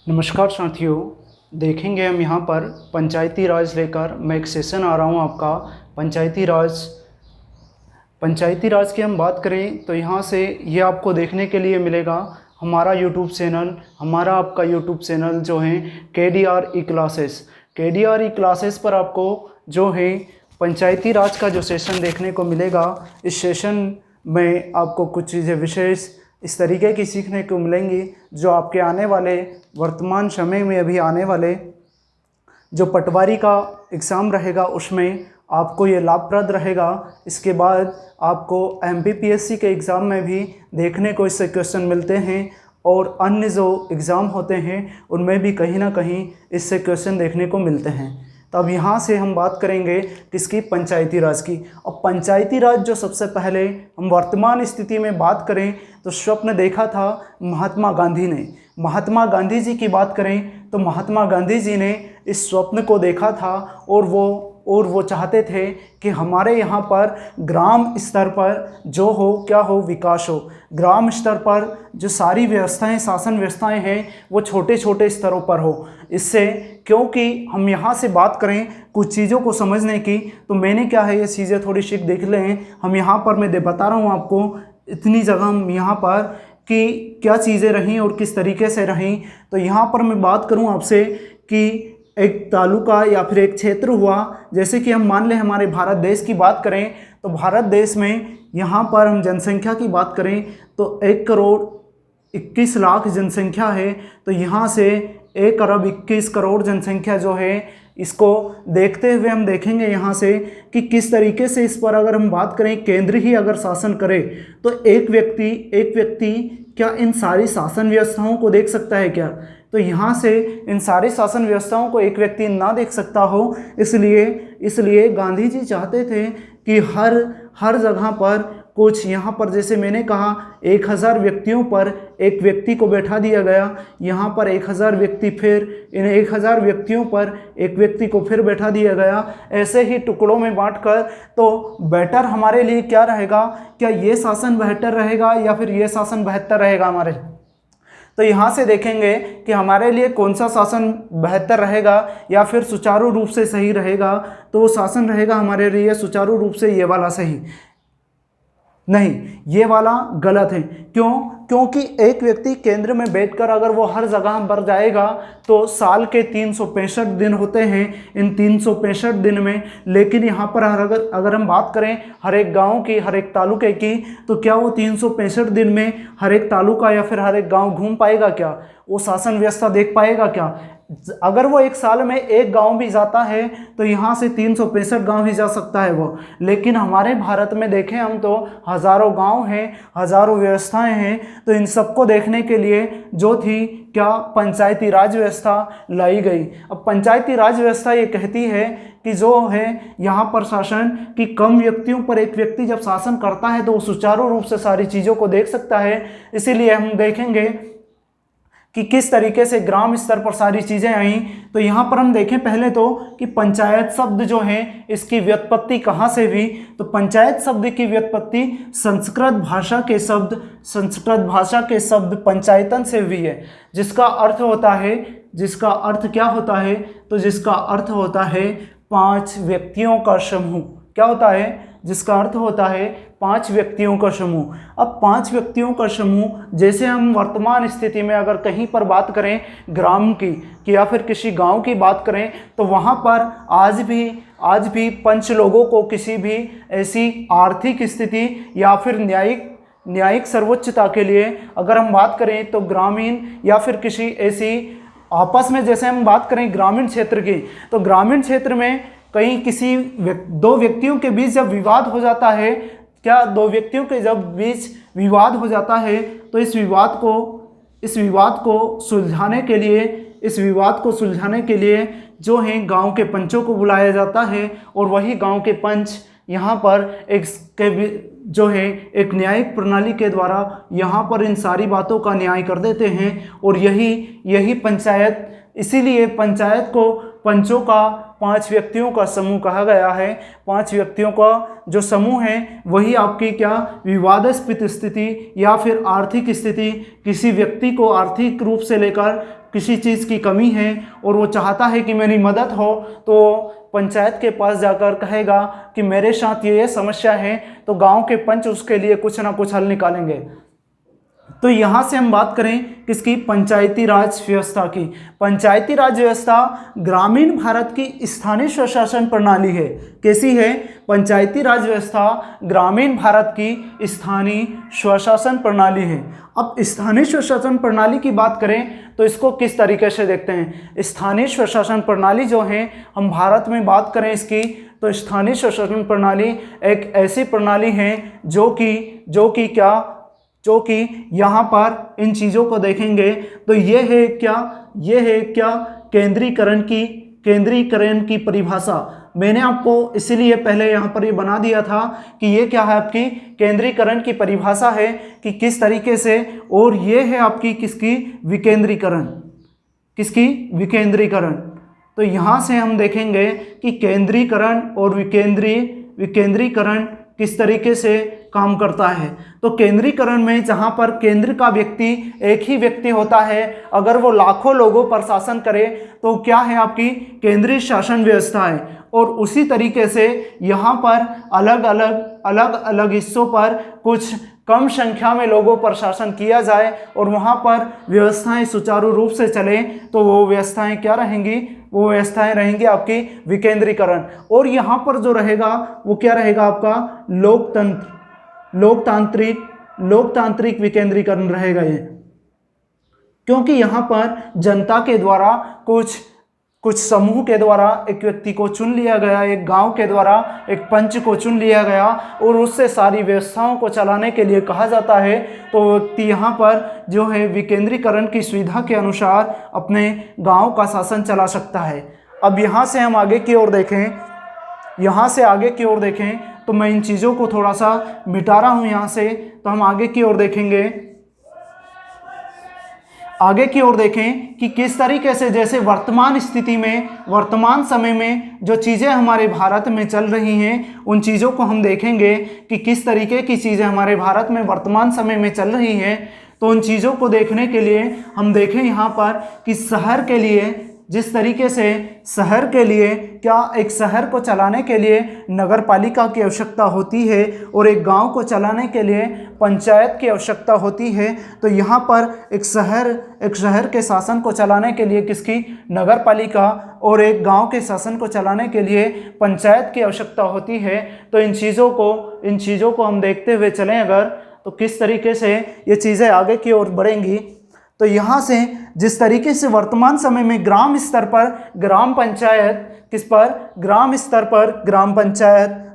नमस्कार साथियों। देखेंगे हम यहाँ पर पंचायती राज लेकर मैं एक सेशन आ रहा हूँ आपका। पंचायती राज की हम बात करें तो यहाँ से ये आपको देखने के लिए मिलेगा हमारा यूट्यूब चैनल, हमारा आपका यूट्यूब चैनल जो है KDR ई क्लासेस। KDR ई क्लासेस पर आपको जो है पंचायती राज का जो सेशन देखने को मिलेगा। इस सेशन में आपको कुछ चीज़ें विशेष इस तरीके की सीखने को मिलेंगी जो आपके आने वाले वर्तमान समय में अभी आने वाले जो पटवारी का एग्ज़ाम रहेगा उसमें आपको ये लाभप्रद रहेगा। इसके बाद आपको MPPSC के एग्ज़ाम में भी देखने को इससे क्वेश्चन मिलते हैं और अन्य जो एग्ज़ाम होते हैं उनमें भी कहीं ना कहीं इससे क्वेश्चन देखने को मिलते हैं। तो अब यहाँ से हम बात करेंगे किसकी, पंचायती राज की। और पंचायती राज जो सबसे पहले हम वर्तमान स्थिति में बात करें तो स्वप्न देखा था महात्मा गांधी ने। महात्मा गांधी जी की बात करें तो महात्मा गांधी जी ने इस स्वप्न को देखा था और वो चाहते थे कि हमारे यहाँ पर ग्राम स्तर पर जो हो क्या हो, विकास हो। ग्राम स्तर पर जो सारी व्यवस्थाएं, शासन व्यवस्थाएं हैं वो छोटे छोटे स्तरों पर हो। इससे क्योंकि हम यहाँ से बात करें कुछ चीज़ों को समझने की, तो मैंने क्या है ये चीज़ें थोड़ी सी देख लें। हम यहाँ पर मैं बता रहा हूँ आपको इतनी जगह हम यहाँ पर कि क्या चीज़ें रहीं और किस तरीके से रहीं। तो यहाँ पर मैं बात करूँ आपसे कि एक तालुका या फिर एक क्षेत्र हुआ, जैसे कि हम मान लें हमारे भारत देश की बात करें तो भारत देश में यहाँ पर हम जनसंख्या की बात करें तो 1,21,00,000 जनसंख्या है। तो यहाँ से 1,21,00,000 जनसंख्या जो है इसको देखते हुए हम देखेंगे यहाँ से कि किस तरीके से इस पर अगर हम बात करें केंद्र ही अगर शासन करे तो एक व्यक्ति क्या इन सारी शासन व्यवस्थाओं को देख सकता है क्या? तो यहाँ से इन सारी शासन व्यवस्थाओं को एक व्यक्ति ना देख सकता हो। इसलिए गांधी जी चाहते थे कि हर जगह पर कुछ, यहाँ पर जैसे मैंने कहा 1,000 व्यक्तियों पर एक व्यक्ति को बैठा दिया गया, यहाँ पर 1,000 व्यक्ति, फिर इन 1,000 व्यक्तियों पर एक व्यक्ति को फिर बैठा दिया गया। ऐसे ही टुकड़ों में बांटकर तो बेटर हमारे लिए क्या रहेगा, क्या ये शासन बेहतर रहेगा या फिर ये शासन बेहतर रहेगा हमारे। तो यहाँ से देखेंगे कि हमारे लिए कौन सा शासन बेहतर रहेगा या फिर सुचारू रूप से सही रहेगा। तो वो शासन रहेगा हमारे लिए सुचारू रूप से ये वाला सही, नहीं ये वाला गलत है। क्यों? क्योंकि एक व्यक्ति केंद्र में बैठकर अगर वो हर जगह पर जाएगा तो साल के 365 दिन होते हैं, इन 365 दिन में, लेकिन यहाँ पर अगर हम बात करें हर एक गांव की, हर एक तालुके की, तो क्या वो 365 दिन में हर एक तालुका या फिर हर एक गांव घूम पाएगा क्या? वो शासन व्यवस्था देख पाएगा क्या? अगर वो एक साल में एक गांव भी जाता है तो यहाँ से 365 गांव ही जा सकता है वो। लेकिन हमारे भारत में देखें हम तो हज़ारों गांव हैं, हज़ारों व्यवस्थाएं हैं। तो इन सबको देखने के लिए जो थी क्या, पंचायती राज व्यवस्था लाई गई। अब पंचायती राज व्यवस्था ये कहती है कि जो है यहाँ पर शासन कि कम व्यक्तियों पर एक व्यक्ति जब शासन करता है तो वो सुचारू रूप से सारी चीज़ों को देख सकता है। इसीलिए हम देखेंगे कि किस तरीके से ग्राम स्तर पर सारी चीज़ें आई। तो यहाँ पर हम देखें पहले तो कि पंचायत शब्द जो है इसकी व्युत्पत्ति कहाँ से हुई। तो पंचायत शब्द की व्युत्पत्ति संस्कृत भाषा के शब्द पंचायतन से हुई है, जिसका अर्थ क्या होता है, तो जिसका अर्थ होता है 5 व्यक्तियों का समूह। क्या होता है? जिसका अर्थ होता है 5 व्यक्तियों का समूह। अब 5 व्यक्तियों का समूह, जैसे हम वर्तमान स्थिति में अगर कहीं पर बात करें ग्राम की या फिर किसी गांव की बात करें तो वहां पर आज भी 5 लोगों को किसी भी ऐसी आर्थिक स्थिति या फिर न्यायिक सर्वोच्चता के लिए अगर हम बात करें तो ग्रामीण या फिर किसी ऐसी आपस में, जैसे हम बात करें ग्रामीण क्षेत्र की, तो ग्रामीण क्षेत्र में कहीं किसी 2 व्यक्तियों के बीच जब विवाद हो जाता है, क्या 2 व्यक्तियों के जब बीच विवाद हो जाता है तो इस विवाद को सुलझाने के लिए जो है गांव के पंचों को बुलाया जाता है और वही गांव के पंच यहाँ पर एक न्यायिक प्रणाली के द्वारा यहाँ पर इन सारी बातों का न्याय कर देते हैं। और यही पंचायत, इसीलिए पंचायत को पंचों का 5 व्यक्तियों का समूह कहा गया है। 5 व्यक्तियों का जो समूह है वही आपकी क्या विवादास्पद स्थिति या फिर आर्थिक स्थिति, किसी व्यक्ति को आर्थिक रूप से लेकर किसी चीज़ की कमी है और वो चाहता है कि मेरी मदद हो, तो पंचायत के पास जाकर कहेगा कि मेरे साथ ये समस्या है, तो गांव के पंच उसके लिए कुछ ना कुछ हल निकालेंगे। तो यहाँ से हम बात करें किसकी, पंचायती राज व्यवस्था की। पंचायती राज व्यवस्था ग्रामीण भारत की स्थानीय स्वशासन प्रणाली है। कैसी है? पंचायती राज व्यवस्था ग्रामीण भारत की स्थानीय स्वशासन प्रणाली है। अब स्थानीय स्वशासन प्रणाली की बात करें तो इसको किस तरीके से देखते हैं। स्थानीय स्वशासन प्रणाली जो है, हम भारत में बात करें इसकी, तो स्थानीय स्वशासन प्रणाली एक ऐसी प्रणाली है जो कि यहाँ पर इन चीज़ों को देखेंगे तो ये है क्या केंद्रीकरण की परिभाषा। मैंने आपको इसीलिए पहले यहाँ पर ये बना दिया था कि ये क्या है, आपकी केंद्रीकरण की परिभाषा है कि किस तरीके से, और ये है आपकी किसकी, विकेंद्रीकरण। तो यहाँ से हम देखेंगे कि केंद्रीकरण और विकेंद्रीकरण किस तरीके से काम करता है। तो केंद्रीकरण में जहां पर केंद्र का व्यक्ति एक ही व्यक्ति होता है, अगर वो लाखों लोगों पर शासन करे तो क्या है, आपकी केंद्रीय शासन व्यवस्था है। और उसी तरीके से यहाँ पर अलग अलग हिस्सों पर कुछ कम संख्या में लोगों पर शासन किया जाए और वहाँ पर व्यवस्थाएं सुचारू रूप से चले, तो वो व्यवस्थाएं क्या रहेंगी, वो व्यवस्थाएं रहेंगी आपकी विकेंद्रीकरण। और यहाँ पर जो रहेगा वो क्या रहेगा, आपका लोकतांत्रिक विकेंद्रीकरण रहेगा ये, क्योंकि यहाँ पर जनता के द्वारा कुछ समूह के द्वारा एक व्यक्ति को चुन लिया गया, एक गांव के द्वारा एक पंच को चुन लिया गया और उससे सारी व्यवस्थाओं को चलाने के लिए कहा जाता है। तो व्यक्ति यहाँ पर जो है विकेंद्रीकरण की सुविधा के अनुसार अपने गांव का शासन चला सकता है। अब यहाँ से हम आगे की ओर देखें, तो मैं इन चीज़ों को थोड़ा सा मिटा रहा हूँ यहाँ से, तो हम आगे की ओर देखें कि किस तरीके से, जैसे वर्तमान समय में जो चीज़ें हमारे भारत में चल रही हैं, उन चीज़ों को हम देखेंगे कि किस तरीके की चीज़ें हमारे भारत में वर्तमान समय में चल रही हैं। तो उन चीज़ों को देखने के लिए हम देखें यहाँ पर कि शहर के लिए, जिस तरीके से शहर के लिए एक शहर को चलाने के लिए नगर पालिका की आवश्यकता होती है और एक गांव को चलाने के लिए पंचायत की आवश्यकता होती है। तो यहाँ पर एक शहर के शासन को चलाने के लिए किसकी, नगर पालिका, और एक गांव के शासन को चलाने के लिए पंचायत की आवश्यकता होती है। तो इन चीज़ों को हम देखते हुए चलें अगर, तो किस तरीके से ये चीज़ें आगे की ओर बढ़ेंगी। तो यहाँ से जिस तरीके से वर्तमान समय में ग्राम स्तर पर ग्राम पंचायत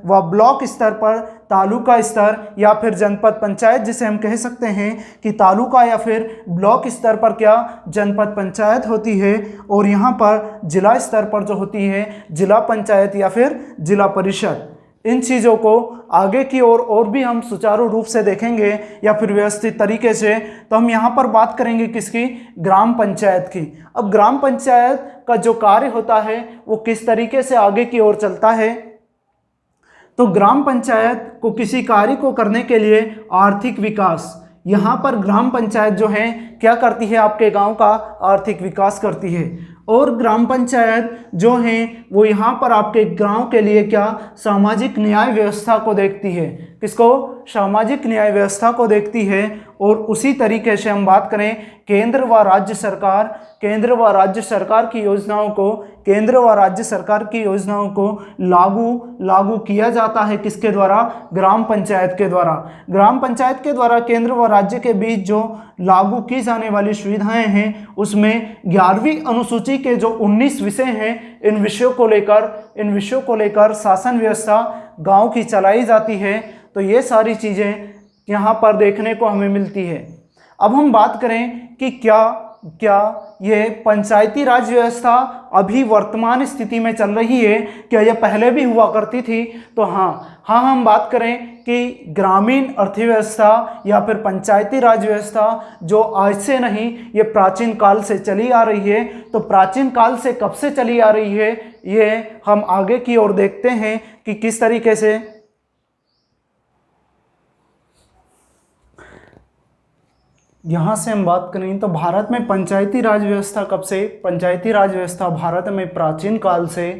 व ब्लॉक स्तर पर तालुका स्तर या फिर जनपद पंचायत, जिसे हम कह सकते हैं कि तालुका या फिर ब्लॉक स्तर पर क्या जनपद पंचायत होती है, और यहाँ पर जिला स्तर पर जो होती है जिला पंचायत या फिर जिला परिषद। इन चीज़ों को आगे की ओर और भी हम सुचारू रूप से देखेंगे या फिर व्यवस्थित तरीके से। तो हम यहाँ पर बात करेंगे किसकी, ग्राम पंचायत की। अब ग्राम पंचायत का जो कार्य होता है वो किस तरीके से आगे की ओर चलता है। तो ग्राम पंचायत को किसी कार्य को करने के लिए आर्थिक विकास, यहाँ पर ग्राम पंचायत जो है क्या करती है, आपके गांव का आर्थिक विकास करती है। और ग्राम पंचायत जो हैं वो यहाँ पर आपके गांव के लिए क्या, सामाजिक न्याय व्यवस्था को देखती है। किसको, सामाजिक न्याय व्यवस्था को देखती है। और उसी तरीके से हम बात करें केंद्र व राज्य सरकार की योजनाओं को लागू किया जाता है किसके द्वारा, ग्राम पंचायत के द्वारा। ग्राम पंचायत के द्वारा केंद्र व राज्य के बीच जो लागू की जाने वाली सुविधाएं हैं उसमें 11वीं अनुसूची के जो 19 विषय हैं, इन विषयों को लेकर शासन व्यवस्था गांव की चलाई जाती है। तो ये सारी चीज़ें यहाँ पर देखने को हमें मिलती है। अब हम बात करें कि क्या ये पंचायती राज व्यवस्था अभी वर्तमान स्थिति में चल रही है, क्या यह पहले भी हुआ करती थी। तो हाँ हम बात करें कि ग्रामीण अर्थव्यवस्था या फिर पंचायती राज व्यवस्था जो आज से नहीं, ये प्राचीन काल से चली आ रही है। तो प्राचीन काल से कब से चली आ रही है, ये हम आगे की ओर देखते हैं कि किस तरीके से। यहाँ से हम बात करें तो भारत में पंचायती राज व्यवस्था कब से, पंचायती राज व्यवस्था भारत में प्राचीन काल से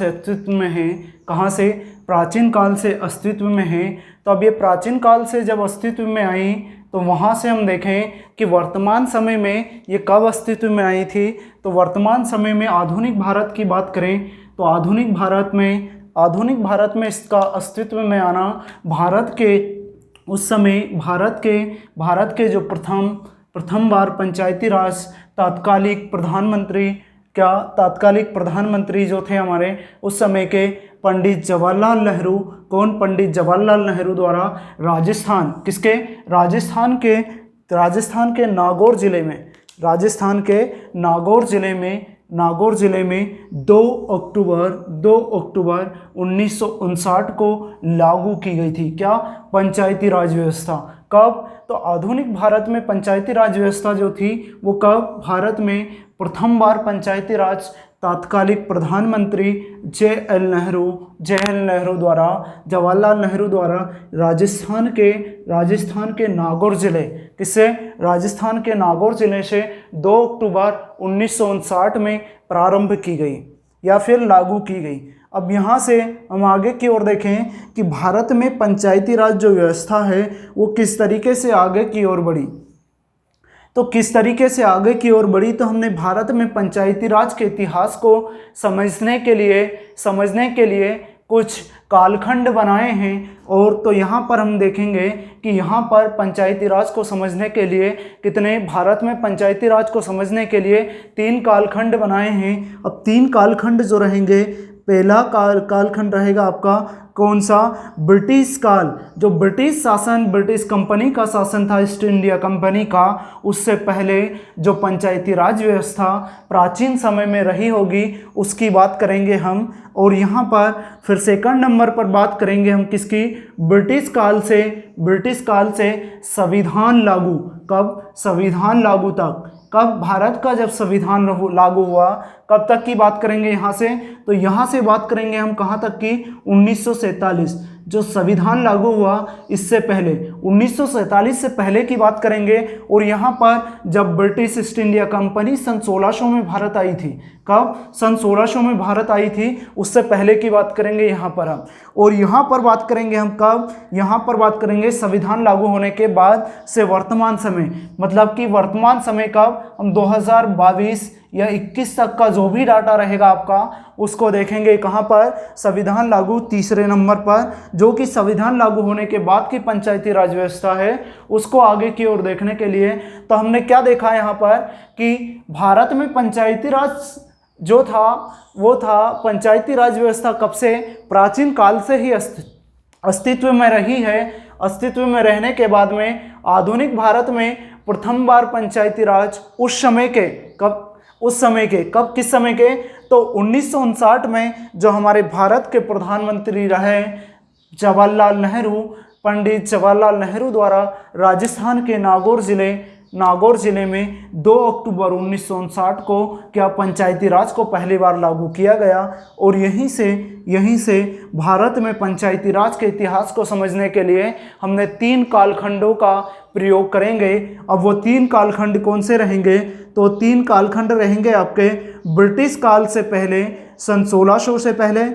अस्तित्व में है। कहाँ से, प्राचीन काल से अस्तित्व में है। तो अब ये प्राचीन काल से जब अस्तित्व में आई तो वहाँ से हम देखें कि वर्तमान समय में ये कब अस्तित्व में आई थी। तो वर्तमान समय में आधुनिक भारत की बात करें तो आधुनिक भारत में इसका अस्तित्व में आना भारत के उस समय भारत के जो प्रथम बार पंचायती राज तात्कालिक प्रधानमंत्री जो थे हमारे उस समय के पंडित जवाहरलाल नेहरू, पंडित जवाहरलाल नेहरू द्वारा राजस्थान के नागौर जिले में 2 अक्टूबर 1959 को लागू की गई थी। क्या, पंचायती राज व्यवस्था। कब, तो आधुनिक भारत में पंचायती राज व्यवस्था जो थी वो कब, भारत में प्रथम बार पंचायती राज तात्कालिक प्रधानमंत्री जवाहरलाल नेहरू द्वारा राजस्थान के नागौर जिले से 2 अक्टूबर 1959 में प्रारंभ की गई या फिर लागू की गई। अब यहाँ से हम आगे की ओर देखें कि भारत में पंचायती राज जो व्यवस्था है वो किस तरीके से आगे की ओर बढ़ी। तो किस तरीके से आगे की ओर बढ़ी, तो हमने भारत में पंचायती राज के इतिहास को समझने के लिए कुछ कालखंड बनाए हैं। और तो यहाँ पर हम देखेंगे कि यहाँ पर पंचायती राज को समझने के लिए भारत में पंचायती राज को समझने के लिए 3 कालखंड बनाए हैं। अब 3 कालखंड जो रहेंगे, पहला कालखंड रहेगा आपका कौन सा, ब्रिटिश काल। जो ब्रिटिश कंपनी का शासन था, ईस्ट इंडिया कंपनी का, उससे पहले जो पंचायती राज व्यवस्था प्राचीन समय में रही होगी उसकी बात करेंगे हम। और यहाँ पर फिर सेकंड नंबर पर बात करेंगे हम किसकी, ब्रिटिश काल से संविधान लागू। कब, संविधान लागू तक। कब, भारत का जब संविधान लागू हुआ कब तक की बात करेंगे यहाँ से, तो यहाँ से बात करेंगे हम कहाँ तक की, 1947 जो संविधान लागू हुआ इससे पहले 1947 से पहले की बात करेंगे। और यहाँ पर जब ब्रिटिश ईस्ट इंडिया कंपनी सन 1600 में भारत आई थी, कब, सन 1600 में भारत आई थी, उससे पहले की बात करेंगे यहाँ पर हम। और यहाँ पर बात करेंगे हम कब, यहाँ पर बात करेंगे संविधान लागू होने के बाद से वर्तमान समय, मतलब कि वर्तमान समय कब, हम 2022 या 21 तक का जो भी डाटा रहेगा आपका उसको देखेंगे। कहाँ पर, संविधान लागू तीसरे नंबर पर, जो कि संविधान लागू होने के बाद की पंचायती राज व्यवस्था है उसको आगे की ओर देखने के लिए। तो हमने क्या देखा यहाँ पर कि भारत में पंचायती राज जो था वो था, पंचायती राज व्यवस्था कब से, प्राचीन काल से ही अस्तित्व में रही है। अस्तित्व में रहने के बाद में आधुनिक भारत में प्रथम बार पंचायती राज किस समय के, तो 1959 में जो हमारे भारत के प्रधानमंत्री रहे पंडित जवाहरलाल नेहरू द्वारा राजस्थान के नागौर जिले में 2 अक्टूबर 1959 को क्या पंचायती राज को पहली बार लागू किया गया। और यहीं से भारत में पंचायती राज के इतिहास को समझने के लिए हमने 3 कालखंडों का प्रयोग करेंगे। अब वो 3 कालखंड कौन से रहेंगे, तो 3 कालखंड रहेंगे आपके ब्रिटिश काल से पहले सन 1600 से पहले,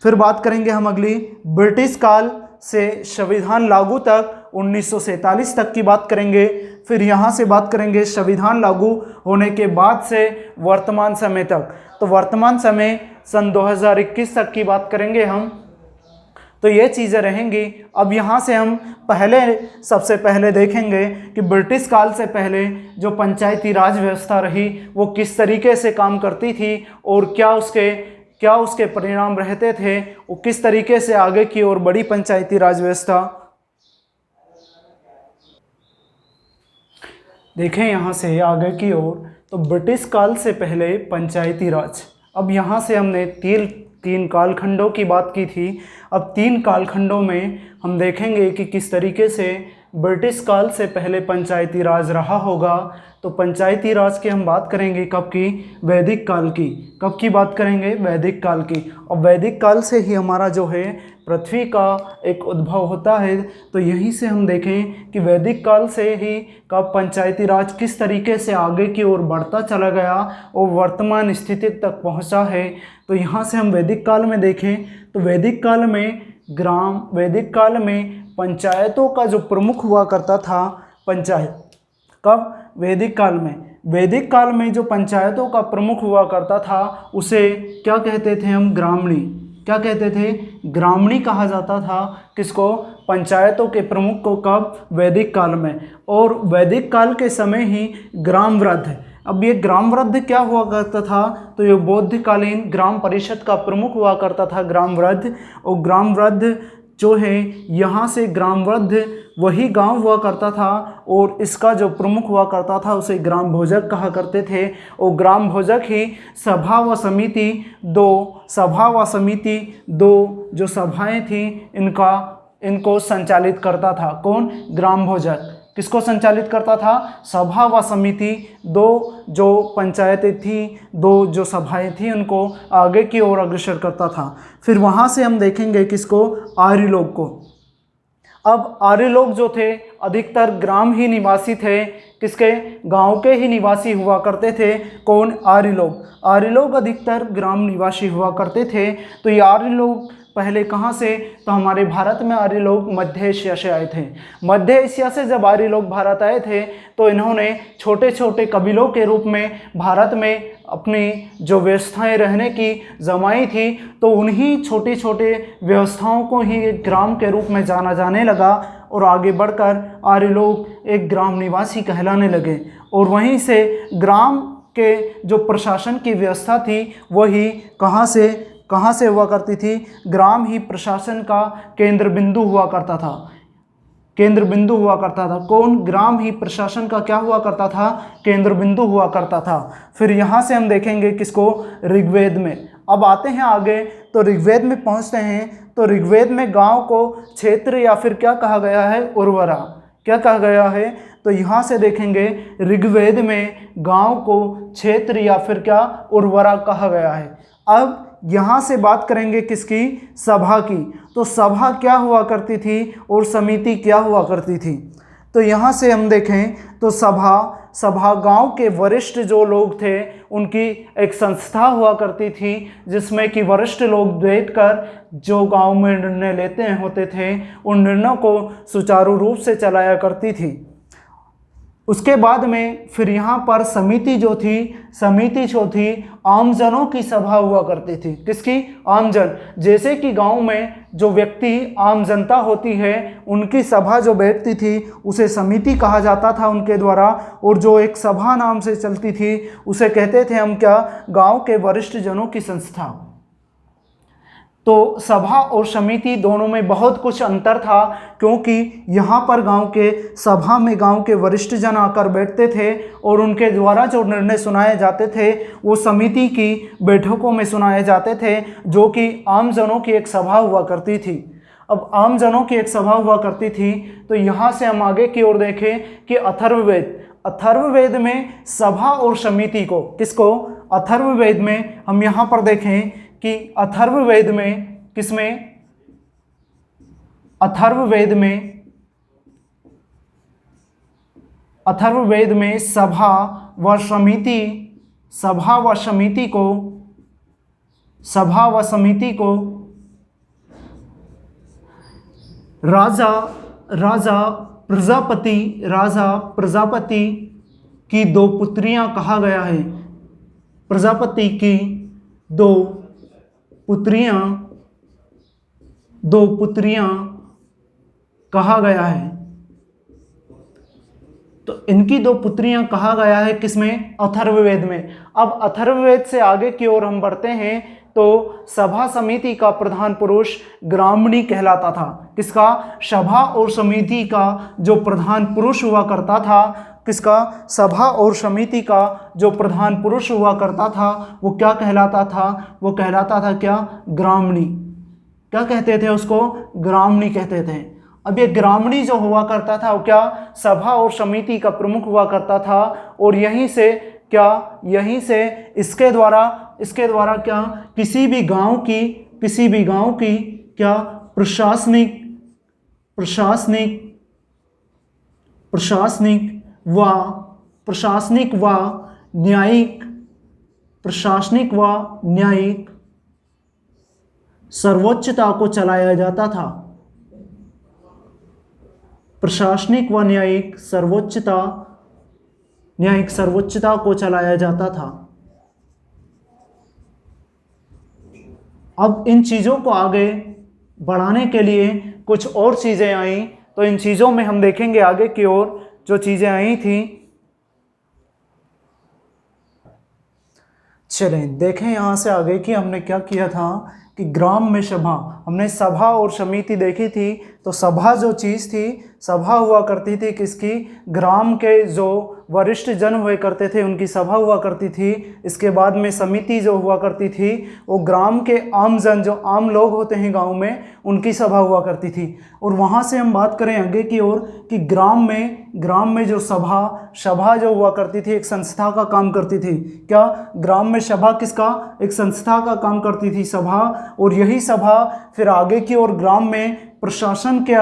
फिर बात करेंगे हम अगली ब्रिटिश काल से संविधान लागू तक 1947 तक की बात करेंगे। फिर यहाँ से बात करेंगे संविधान लागू होने के बाद से वर्तमान समय तक, तो वर्तमान समय सन 2021 तक की बात करेंगे हम। तो ये चीज़ें रहेंगी। अब यहाँ से हम सबसे पहले देखेंगे कि ब्रिटिश काल से पहले जो पंचायती राज व्यवस्था रही वो किस तरीके से काम करती थी और क्या उसके परिणाम रहते थे, वो किस तरीके से आगे की ओर बढ़ी पंचायती राज व्यवस्था। देखें यहाँ से आगे की ओर, तो ब्रिटिश काल से पहले पंचायती राज। अब यहाँ से हमने 3 कालखंडों की बात की थी। अब 3 कालखंडों में हम देखेंगे कि किस तरीके से ब्रिटिश काल से पहले पंचायती राज रहा होगा। तो पंचायती राज की हम बात करेंगे कब की, वैदिक काल की। कब की बात करेंगे, वैदिक काल की। और वैदिक काल से ही हमारा जो है पृथ्वी का एक उद्भव होता है। तो यहीं से हम देखें कि वैदिक काल से ही कब पंचायती राज किस तरीके से आगे की ओर बढ़ता चला गया और वर्तमान स्थिति तक पहुंचा है। तो यहाँ से हम वैदिक काल में देखें तो वैदिक काल में पंचायतों का जो प्रमुख हुआ करता था, पंचायत कब, वैदिक काल में जो पंचायतों का प्रमुख हुआ करता था उसे क्या कहते थे हम, ग्रामणी। क्या कहते थे, ग्रामणी कहा जाता था। किसको, पंचायतों के प्रमुख को। कब, वैदिक काल में। और वैदिक काल के समय ही ग्रामवृद्ध। अब ये ग्रामवृद्ध क्या हुआ करता था, तो ये बौद्धकालीन ग्राम परिषद का प्रमुख हुआ करता था ग्रामवृद्ध। और ग्रामवृद्ध जो है, यहाँ से ग्रामवृद्ध वही गांव हुआ करता था और इसका जो प्रमुख हुआ करता था उसे ग्राम भोजक कहा करते थे। और ग्राम भोजक ही सभा व समिति दो जो सभाएं थी इनको संचालित करता था। कौन, ग्राम भोजक। किसको संचालित करता था, सभा व समिति, दो जो पंचायतें थी, दो जो सभाएं थी, उनको आगे की ओर अग्रसर करता था। फिर वहाँ से हम देखेंगे किसको, आर्य लोग को। अब आर्य लोग जो थे अधिकतर ग्राम ही निवासी थे। किसके, गांव के ही निवासी हुआ करते थे। कौन, आर्य लोग अधिकतर ग्राम निवासी हुआ करते थे। तो ये आर्य लोग पहले कहाँ से, तो हमारे भारत में आर्य लोग मध्य एशिया से आए थे। मध्य एशिया से जब आर्य लोग भारत आए थे तो इन्होंने छोटे छोटे कबीलों के रूप में भारत में अपनी जो व्यवस्थाएं रहने की जमाई थी। तो उन्हीं छोटे छोटे व्यवस्थाओं को ही एक ग्राम के रूप में जाना जाने लगा और आगे बढ़कर आर्य लोग एक ग्राम निवासी कहलाने लगे। और वहीं से ग्राम के जो प्रशासन की व्यवस्था थी वही कहाँ से हुआ करती थी, ग्राम ही प्रशासन का केंद्र बिंदु हुआ करता था। कौन, ग्राम ही प्रशासन का क्या हुआ करता था, केंद्र बिंदु हुआ करता था। फिर यहाँ से हम देखेंगे किसको, ऋग्वेद में। अब आते हैं आगे तो ऋग्वेद में पहुँचते हैं। तो ऋग्वेद में गांव को क्षेत्र या फिर क्या कहा गया है, उर्वरा। क्या कहा गया है, तो यहाँ से देखेंगे ऋग्वेद में गांव को क्षेत्र या फिर क्या, उर्वरा कहा गया है। अब यहाँ से बात करेंगे किसकी, सभा की। तो सभा क्या हुआ करती थी और समिति क्या हुआ करती थी। तो यहाँ से हम देखें तो सभा गांव के वरिष्ठ जो लोग थे उनकी एक संस्था हुआ करती थी जिसमें कि वरिष्ठ लोग बैठकर जो गांव में निर्णय लेते होते थे उन निर्णयों को सुचारू रूप से चलाया करती थी। उसके बाद में फिर यहाँ पर समिति जो थी आमजनों की सभा हुआ करती थी। किसकी, आमजन। जैसे कि गांव में जो व्यक्ति आम जनता होती है उनकी सभा जो बैठती थी उसे समिति कहा जाता था उनके द्वारा। और जो एक सभा नाम से चलती थी उसे कहते थे हम क्या, गांव के वरिष्ठ जनों की संस्था। तो सभा और समिति दोनों में बहुत कुछ अंतर था क्योंकि यहाँ पर सभा में गांव के वरिष्ठ जन आकर बैठते थे और उनके द्वारा जो निर्णय सुनाए जाते थे वो समिति की बैठकों में सुनाए जाते थे जो कि आम जनों की एक सभा हुआ करती थी। अब आम जनों की एक सभा हुआ करती थी तो यहाँ से हम आगे की ओर देखें कि अथर्ववेद में सभा और समिति को, किसको, अथर्ववेद में हम यहाँ पर देखें कि अथर्ववेद में सभा व समिति को राजा प्रजापति की दो पुत्रियां कहा गया है। प्रजापति की दो पुत्रियां कहा गया है। तो इनकी दो पुत्रियां कहा गया है किसमें, अथर्ववेद में। अब अथर्ववेद से आगे की ओर हम बढ़ते हैं तो सभा समिति का प्रधान पुरुष ग्रामणी कहलाता था। किसका, सभा और समिति का जो प्रधान पुरुष हुआ करता था किसका, सभा और समिति का जो प्रधान पुरुष हुआ करता था वो क्या कहलाता था, वो कहलाता था क्या, ग्रामणी। क्या कहते थे उसको, ग्रामणी कहते थे। अब ये ग्रामणी जो हुआ करता था वो क्या, सभा और समिति का प्रमुख हुआ करता था। और यहीं से क्या, यहीं से इसके द्वारा क्या, किसी भी गांव की क्या, प्रशासनिक व न्यायिक सर्वोच्चता को चलाया जाता था। प्रशासनिक व न्यायिक सर्वोच्चता को चलाया जाता था। अब इन चीज़ों को आगे बढ़ाने के लिए कुछ और चीज़ें आई, तो इन चीज़ों में हम देखेंगे आगे की ओर जो चीज़ें आई थी। चलें देखें यहाँ से आगे कि हमने क्या किया था कि ग्राम में सभा, हमने सभा और समिति देखी थी। तो सभा जो चीज़ थी, सभा हुआ करती थी किसकी, ग्राम के जो वरिष्ठ जन हुए करते थे उनकी सभा हुआ करती थी। इसके बाद में समिति जो हुआ करती थी वो ग्राम के आम जन, जो आम लोग होते हैं गांव में, उनकी सभा हुआ करती थी। और वहाँ से हम बात करें आगे की ओर कि ग्राम में जो सभा जो हुआ करती थी एक संस्था का काम करती थी। क्या, ग्राम में सभा किसका, एक संस्था का काम करती थी सभा। और यही सभा फिर आगे की ओर ग्राम में प्रशासन के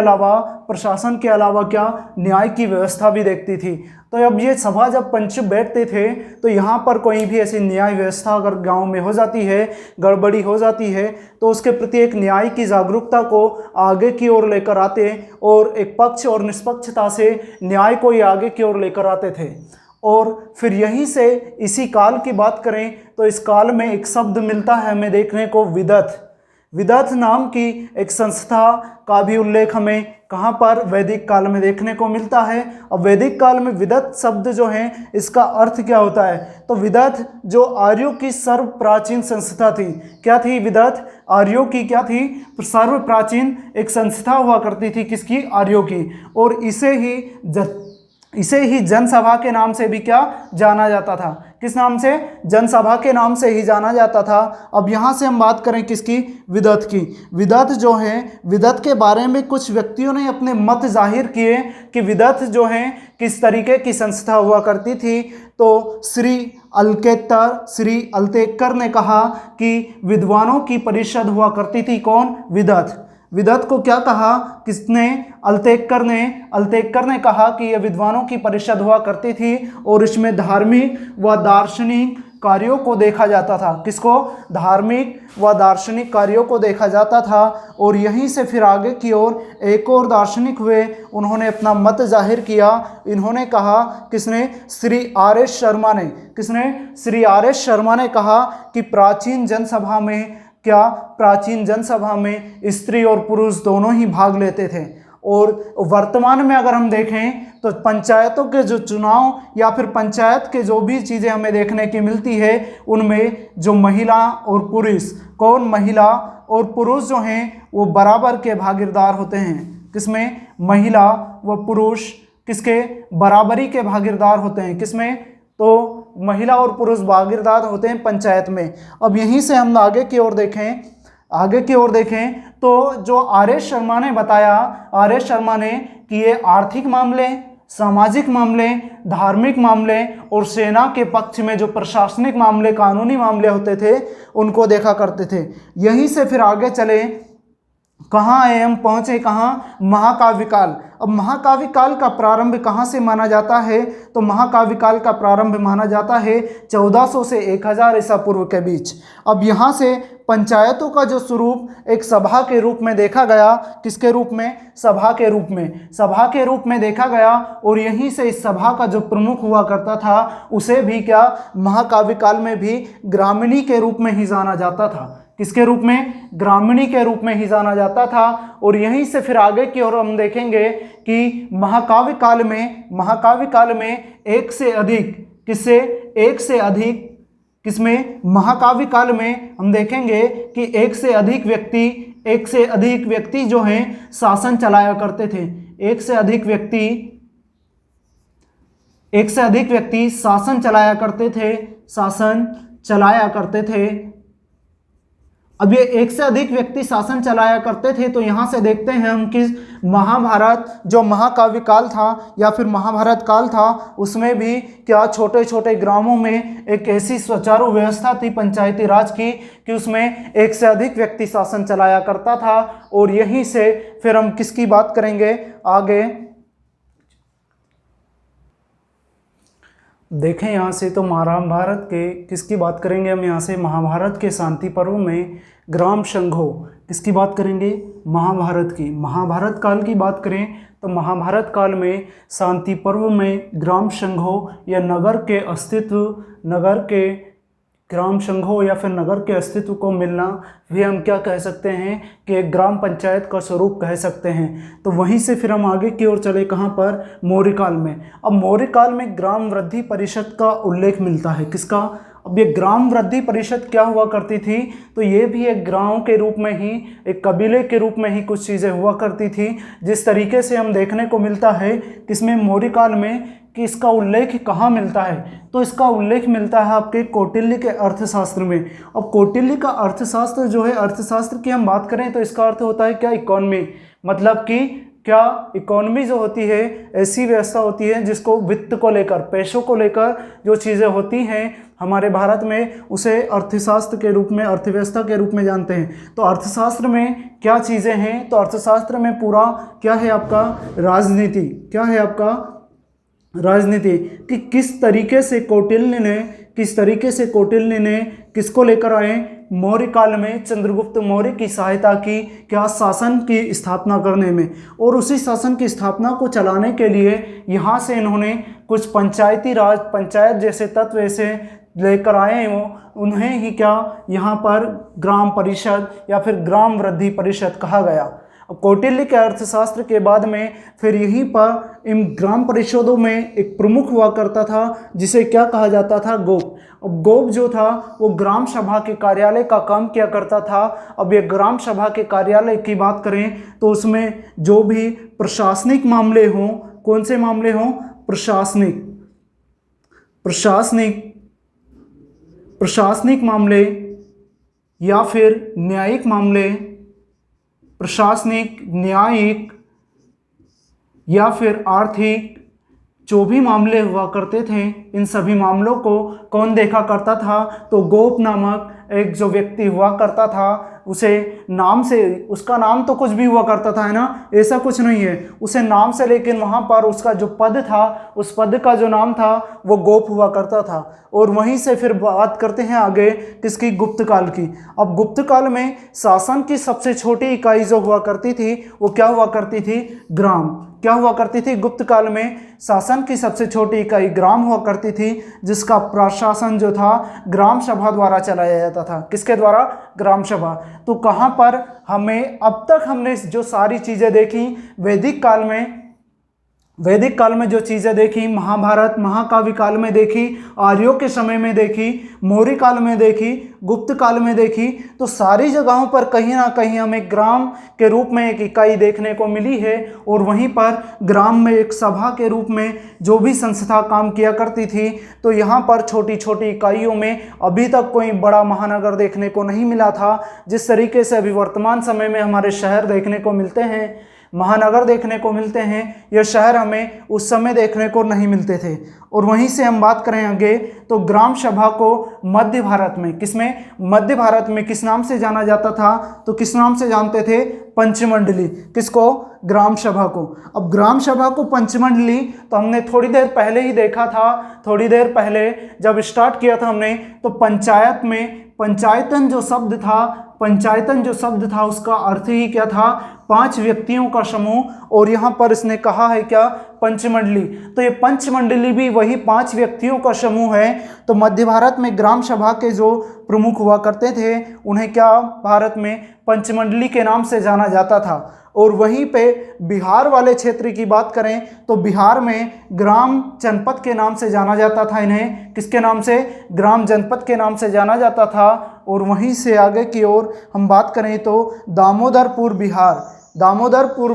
अलावा क्या, न्याय की व्यवस्था भी देखती थी। तो अब ये सभा जब पंच बैठते थे तो यहाँ पर कोई भी ऐसी न्याय व्यवस्था अगर गांव में हो जाती है, गड़बड़ी हो जाती है, तो उसके प्रति एक न्याय की जागरूकता को आगे की ओर लेकर आते और एक पक्ष और निष्पक्षता से न्याय को ही आगे की ओर लेकर आते थे। और फिर यहीं से इसी काल की बात करें तो इस काल में एक शब्द मिलता है हमें देखने को, विदथ नाम की एक संस्था का भी उल्लेख हमें कहाँ पर, वैदिक काल में देखने को मिलता है। अब वैदिक काल में विदथ शब्द जो है इसका अर्थ क्या होता है, तो विदथ जो आर्यों की सर्व प्राचीन संस्था थी। क्या थी विदथ, आर्यों की क्या थी, सर्व प्राचीन एक संस्था हुआ करती थी किसकी, आर्यों की। और इसे ही जनसभा के नाम से भी क्या जाना जाता था, किस नाम से, जनसभा के नाम से ही जाना जाता था। अब यहाँ से हम बात करें किसकी, विदथ की। विदथ जो है, विदथ के बारे में कुछ व्यक्तियों ने अपने मत जाहिर किए कि विदथ जो है किस तरीके की संस्था हुआ करती थी। तो श्री अल्तेकर ने कहा कि विद्वानों की परिषद हुआ करती थी, कौन, विदथ को क्या कहा, किसने, अल्तेकर ने कहा कि यह विद्वानों की परिषद हुआ करती थी और इसमें धार्मिक व दार्शनिक कार्यों को देखा जाता था। किसको, धार्मिक व दार्शनिक कार्यों को देखा जाता था। और यहीं से फिर आगे की ओर एक और दार्शनिक हुए, उन्होंने अपना मत जाहिर किया। इन्होंने कहा, किसने, श्री आर.एस. शर्मा ने कहा कि प्राचीन जनसभा में स्त्री और पुरुष दोनों ही भाग लेते थे। और वर्तमान में अगर हम देखें तो पंचायतों के जो चुनाव या फिर पंचायत के जो भी चीज़ें हमें देखने की मिलती है उनमें जो महिला और पुरुष, कौन, महिला और पुरुष जो हैं वो बराबर के भागीदार होते हैं। किसमें, महिला व पुरुष किसके, बराबरी के भागीदार होते हैं। किसमें, तो महिला और पुरुष भागीदार होते हैं पंचायत में। अब यहीं से हम आगे की ओर देखें तो जो आर.एस. शर्मा ने बताया, आर.एस. शर्मा ने कि ये आर्थिक मामले, सामाजिक मामले, धार्मिक मामले और सेना के पक्ष में जो प्रशासनिक मामले, कानूनी मामले होते थे उनको देखा करते थे। यहीं से फिर आगे चले, कहाँ आए हम, पहुँचे कहाँ, महाकाव्य काल। अब महाकाव्य काल का प्रारंभ कहाँ से माना जाता है, तो महाकाव्य काल का प्रारंभ माना जाता है 1400 से 1000 ईसा पूर्व के बीच। अब यहाँ से पंचायतों का जो स्वरूप एक सभा के रूप में देखा गया, किसके रूप में, सभा के रूप में देखा गया। और यहीं से इस सभा का जो प्रमुख हुआ करता था उसे भी क्या, महाकाव्य काल में भी ग्रामीणी के रूप में ही जाना जाता था। किसके रूप में, ग्रामीणी के रूप में ही जाना जाता था। और यहीं से फिर आगे की ओर हम देखेंगे कि महाकाव्य काल में एक से अधिक किसमें, महाकाव्य काल में हम देखेंगे कि एक से अधिक व्यक्ति जो हैं शासन चलाया करते थे। एक से अधिक व्यक्ति एक से अधिक व्यक्ति शासन चलाया करते थे, शासन चलाया करते थे। अब ये एक से अधिक व्यक्ति शासन चलाया करते थे, तो यहाँ से देखते हैं हम कि महाभारत जो महाकाव्य काल था या फिर महाभारत काल था, उसमें भी क्या छोटे छोटे ग्रामों में एक ऐसी सुचारू व्यवस्था थी पंचायती राज की कि उसमें एक से अधिक व्यक्ति शासन चलाया करता था। और यहीं से फिर हम किसकी बात करेंगे आगे, देखें यहाँ से तो महाभारत के किसकी बात करेंगे हम, यहाँ से महाभारत के शांति पर्व में ग्राम संघों किसकी बात करेंगे, महाभारत की। महाभारत काल की बात करें तो महाभारत काल में शांति पर्व में ग्राम संघों या नगर के अस्तित्व, नगर के ग्राम संघों या फिर नगर के अस्तित्व को मिलना भी हम क्या कह सकते हैं कि एक ग्राम पंचायत का स्वरूप कह सकते हैं। तो वहीं से फिर हम आगे की ओर चले, कहाँ पर, मौर्य काल में। अब मौर्य काल में ग्राम वृद्धि परिषद का उल्लेख मिलता है, किसका। अब ये ग्राम वृद्धि परिषद क्या हुआ करती थी, तो ये भी एक गांव के रूप में ही, एक कबीले के रूप में ही कुछ चीज़ें हुआ करती थी। जिस तरीके से हम देखने को मिलता है किसमें, मौर्य काल में, कि इसका उल्लेख कहाँ मिलता है, तो इसका उल्लेख मिलता है आपके कौटिल्य के अर्थशास्त्र में। अब कौटिल्य का अर्थशास्त्र जो है, अर्थशास्त्र की हम बात करें तो इसका अर्थ होता है क्या, इकोनॉमी। मतलब कि क्या, इकोनॉमी जो होती है ऐसी व्यवस्था होती है जिसको वित्त को लेकर, पैसों को लेकर जो चीज़ें होती हैं हमारे भारत में, उसे अर्थशास्त्र के रूप में, अर्थव्यवस्था के रूप में जानते हैं। तो अर्थशास्त्र में क्या चीज़ें हैं, तो अर्थशास्त्र में पूरा क्या है आपका, राजनीति। क्या है आपका, राजनीति, कि किस तरीके से कौटिल्य ने किसको लेकर आए, मौर्य काल में चंद्रगुप्त मौर्य की सहायता की, क्या, शासन की स्थापना करने में। और उसी शासन की स्थापना को चलाने के लिए यहाँ से इन्होंने कुछ पंचायती राज, पंचायत जैसे तत्व ऐसे लेकर आए हैं, उन्हें ही क्या यहाँ पर ग्राम परिषद या फिर ग्राम वृद्धि परिषद कहा गया। कौटिल्य के अर्थशास्त्र के बाद में फिर यहीं पर इन ग्राम परिषदों में एक प्रमुख हुआ करता था जिसे क्या कहा जाता था, गोप। अब गोप जो था वो ग्राम सभा के कार्यालय का काम किया करता था। अब ये ग्राम सभा के कार्यालय की बात करें तो उसमें जो भी प्रशासनिक मामले हों, कौन से मामले हों, प्रशासनिक मामले या फिर न्यायिक मामले, प्रशासनिक, न्यायिक या फिर आर्थिक, जो भी मामले हुआ करते थे, इन सभी मामलों को कौन देखा करता था, तो गोप नामक एक जो व्यक्ति हुआ करता था, उसे नाम से, उसका नाम तो कुछ भी हुआ करता था, है ना, ऐसा कुछ नहीं है, उसे नाम से, लेकिन वहाँ पर उसका जो पद था, उस पद का जो नाम था वो गोप हुआ करता था। और वहीं से फिर बात करते हैं आगे किसकी, गुप्त काल की। अब गुप्त काल में शासन की सबसे छोटी इकाई जो हुआ करती थी वो क्या हुआ करती थी, ग्राम। क्या हुआ करती थी, गुप्त काल में शासन की सबसे छोटी इकाई ग्राम हुआ करती थी, जिसका प्रशासन जो था ग्राम सभा द्वारा चलाया जाता था। किसके द्वारा, ग्राम सभा। तो कहाँ पर हमें, अब तक हमने जो सारी चीज़ें देखी वैदिक काल में जो चीज़ें देखी, महाभारत महाकाव्य काल में देखी, आर्यों के समय में देखी, मौर्य काल में देखी, गुप्त काल में देखी, तो सारी जगहों पर कहीं ना कहीं हमें ग्राम के रूप में एक इकाई देखने को मिली है। और वहीं पर ग्राम में एक सभा के रूप में जो भी संस्था काम किया करती थी, तो यहाँ पर छोटी छोटी इकाइयों में अभी तक कोई बड़ा महानगर देखने को नहीं मिला था। जिस तरीके से अभी वर्तमान समय में हमारे शहर देखने को मिलते हैं, महानगर देखने को मिलते हैं, यह शहर हमें उस समय देखने को नहीं मिलते थे। और वहीं से हम बात करें आगे तो ग्राम सभा को मध्य भारत में, किसमें, मध्य भारत में किस नाम से जाना जाता था, तो किस नाम से जानते थे, पंचमंडली। किसको, ग्राम सभा को। अब ग्राम सभा को पंचमंडली तो हमने थोड़ी देर पहले ही देखा था, थोड़ी देर पहले जब स्टार्ट किया था हमने, तो पंचायत में पंचायतन जो शब्द था उसका अर्थ ही क्या था, 5 व्यक्तियों का समूह। और यहाँ पर इसने कहा है क्या, पंचमंडली। तो ये पंचमंडली भी वही 5 व्यक्तियों का समूह है। तो मध्य भारत में ग्राम सभा के जो प्रमुख हुआ करते थे उन्हें क्या, भारत में पंचमंडली के नाम से जाना जाता था। और वहीं पे बिहार वाले क्षेत्र की बात करें तो बिहार में ग्राम जनपद के नाम से जाना जाता था इन्हें। किसके नाम से, ग्राम जनपद के नाम से जाना जाता था। और वहीं से आगे की ओर हम बात करें तो दामोदरपुर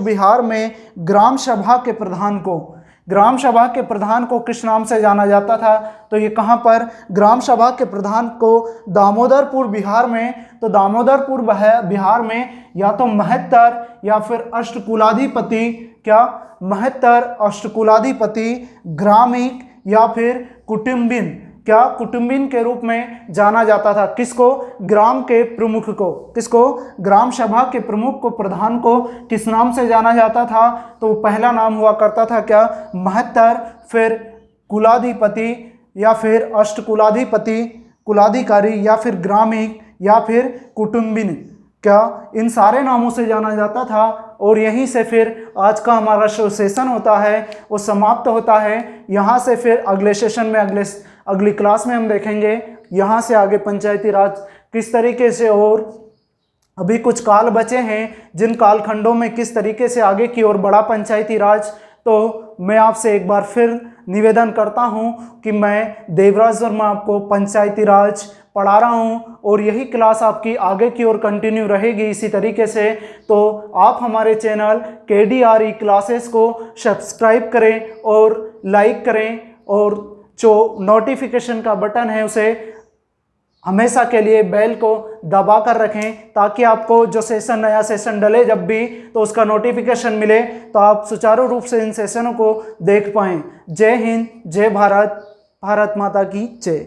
बिहार में ग्राम सभा के प्रधान को ग्राम सभा के प्रधान को किस नाम से जाना जाता था? तो ये कहाँ पर, ग्राम सभा के प्रधान को दामोदरपुर बिहार में, तो दामोदरपुर बिहार में या तो महत्तर या फिर अष्टकुलाधिपति, क्या महत्तर, अष्टकुलाधिपति, ग्रामिक या फिर कुटुंबिन, क्या कुटुंबिन के रूप में जाना जाता था। किसको? ग्राम के प्रमुख को। किसको? ग्राम सभा के प्रमुख को, प्रधान को किस नाम से जाना जाता था? तो पहला नाम हुआ करता था क्या? महत्तर, फिर कुलाधिपति या फिर अष्टकुलाधिपति, कुलाधिकारी, या फिर ग्रामिक, या फिर कुटुंबिन, क्या इन सारे नामों से जाना जाता था। और यहीं से फिर आज का हमारा जो सेशन होता है वो समाप्त होता है। यहाँ से फिर अगले सेशन में, अगली क्लास में हम देखेंगे यहाँ से आगे पंचायती राज किस तरीके से, और अभी कुछ काल बचे हैं जिन कालखंडों में किस तरीके से आगे की ओर बढ़ा पंचायती राज। तो मैं आपसे एक बार फिर निवेदन करता हूं कि मैं देवराज वर्मा आपको पंचायती राज पढ़ा रहा हूं और यही क्लास आपकी आगे की ओर कंटिन्यू रहेगी इसी तरीके से। तो आप हमारे चैनल KDRE क्लासेस को सब्सक्राइब करें और लाइक करें, और जो नोटिफिकेशन का बटन है उसे हमेशा के लिए बेल को दबा कर रखें, ताकि आपको जो सेशन, नया सेशन डले जब भी, तो उसका नोटिफिकेशन मिले, तो आप सुचारू रूप से इन सेशनों को देख पाएं। जय हिंद, जय भारत, भारत माता की जय।